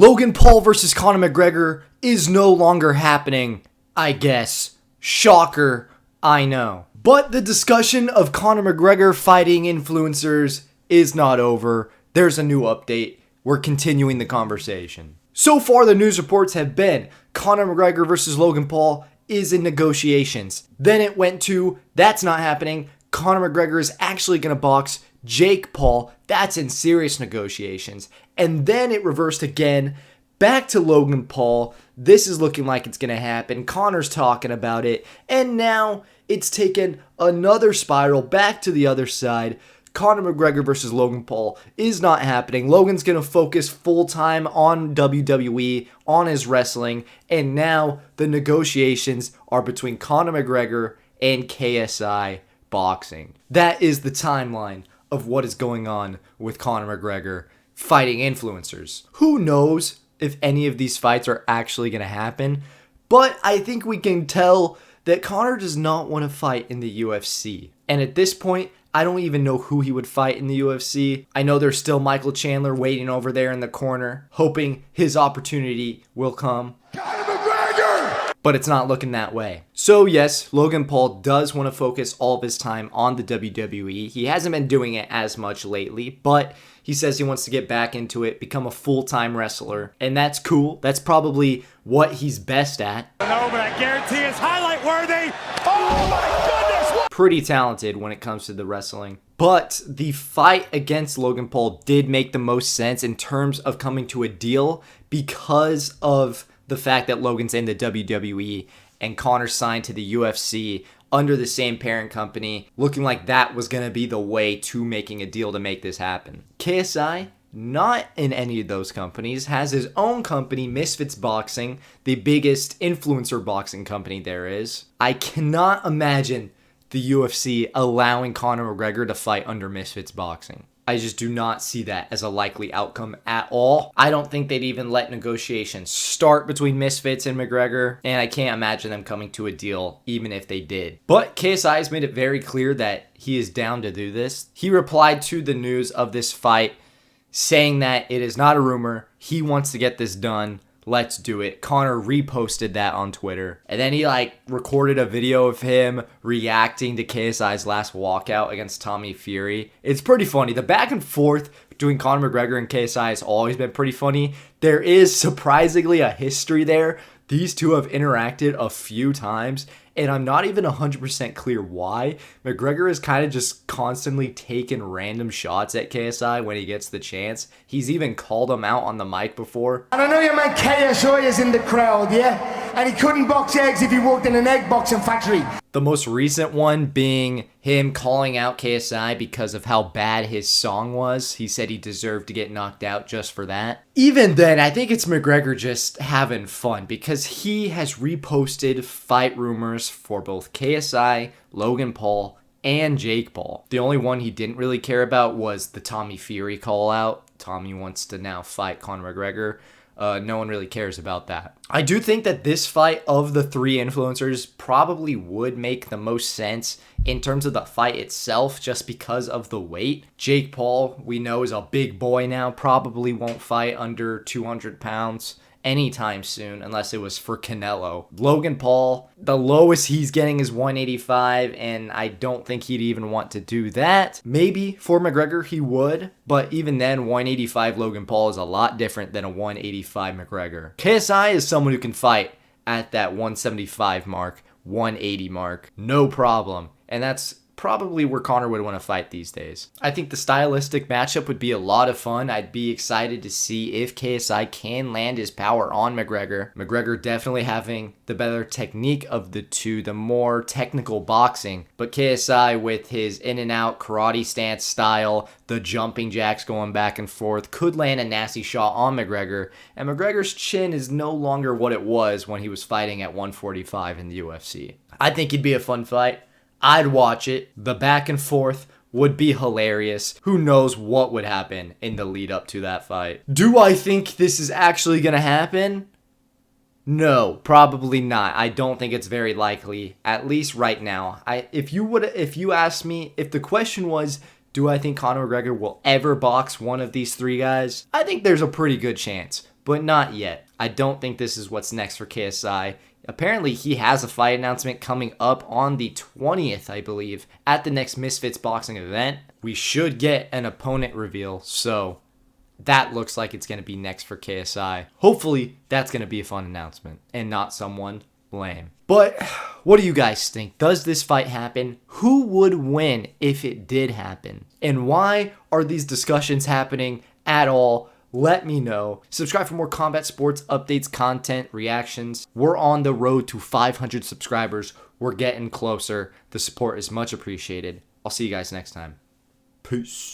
Logan Paul versus Conor McGregor is no longer happening, I guess. Shocker, I know. But the discussion of Conor McGregor fighting influencers is not over. There's a new update. We're continuing the conversation. So far, the news reports have been Conor McGregor versus Logan Paul is in negotiations. Then it went to, that's not happening. Conor McGregor is actually going to box Jake Paul. That's in serious negotiations. And then it reversed again, back to Logan Paul. This is looking like it's going to happen. Conor's talking about it. And now it's taken another spiral back to the other side. Conor McGregor versus Logan Paul is not happening. Logan's going to focus full-time on WWE, on his wrestling, and now the negotiations are between Conor McGregor and KSI Boxing. That is the timeline of what is going on with Conor McGregor fighting influencers. Who knows if any of these fights are actually going to happen, but I think we can tell that Conor does not want to fight in the UFC. And at this point, I don't even know who he would fight in the UFC. I know there's still Michael Chandler waiting over there in the corner, hoping his opportunity will come. Conor McGregor! But it's not looking that way. So yes, Logan Paul does want to focus all of his time on the WWE. He hasn't been doing it as much lately, but he says he wants to get back into it, become a full-time wrestler, and that's cool. That's probably what he's best at. No, but I guarantee it's highlight worthy. Oh my goodness! Pretty talented when it comes to the wrestling. But the fight against Logan Paul did make the most sense in terms of coming to a deal because of the fact that Logan's in the WWE and Conor signed to the UFC under the same parent company, looking like that was going to be the way to making a deal to make this happen. KSI, not in any of those companies, has his own company, Misfits Boxing, the biggest influencer boxing company there is. I cannot imagine the UFC allowing Conor McGregor to fight under Misfits Boxing. I just do not see that as a likely outcome at all. I don't think they'd even let negotiations start between Misfits and McGregor, and I can't imagine them coming to a deal even if they did. But KSI has made it very clear that he is down to do this. He replied to the news of this fight saying that it is not a rumor. He wants to get this done. Let's do it. Conor reposted that on Twitter. And then he recorded a video of him reacting to KSI's last walkout against Tommy Fury. It's pretty funny. The back and forth between Conor McGregor and KSI has always been pretty funny. There is surprisingly a history there. These two have interacted a few times, and I'm not even 100% clear why. McGregor is kind of just constantly taking random shots at KSI when he gets the chance. He's even called him out on the mic before. And I know your man KSI is in the crowd, yeah? And he couldn't box eggs if he worked in an egg boxing factory. The most recent one being him calling out KSI because of how bad his song was. He said he deserved to get knocked out just for that. Even then, I think it's McGregor just having fun because he has reposted fight rumors for both KSI, Logan Paul, and Jake Paul. The only one he didn't really care about was the Tommy Fury call out. Tommy wants to now fight Conor McGregor. No one really cares about that. I do think that this fight of the three influencers probably would make the most sense in terms of the fight itself just because of the weight. Jake Paul, we know, is a big boy now, probably won't fight under 200 pounds anytime soon unless it was for Canelo. Logan Paul, the lowest he's getting is 185, and I don't think he'd even want to do that. Maybe for McGregor he would, but even then 185 Logan Paul is a lot different than a 185 McGregor. KSI is someone who can fight at that 175 mark, 180 mark, no problem, and that's probably where Conor would want to fight these days. I think the stylistic matchup would be a lot of fun. I'd be excited to see if KSI can land his power on McGregor. McGregor definitely having the better technique of the two, the more technical boxing. But KSI with his in and out karate stance style, the jumping jacks going back and forth, could land a nasty shot on McGregor. And McGregor's chin is no longer what it was when he was fighting at 145 in the UFC. I think it'd be a fun fight. I'd watch it. The back and forth would be hilarious. Who knows what would happen in the lead up to that fight. Do I think this is actually going to happen? No, probably not. I don't think it's very likely, at least right now. If you asked me, if the question was, do I think Conor McGregor will ever box one of these three guys? I think there's a pretty good chance. but not yet. I don't think this is what's next for KSI. Apparently, he has a fight announcement coming up on the 20th, I believe, at the next Misfits boxing event. We should get an opponent reveal, so that looks like it's going to be next for KSI. Hopefully, that's going to be a fun announcement and not someone lame. But what do you guys think? Does this fight happen? Who would win if it did happen? And why are these discussions happening at all? Let me know. Subscribe for more combat sports updates, content, reactions. We're on the road to 500 subscribers. We're getting closer. The support is much appreciated. I'll see you guys next time. Peace.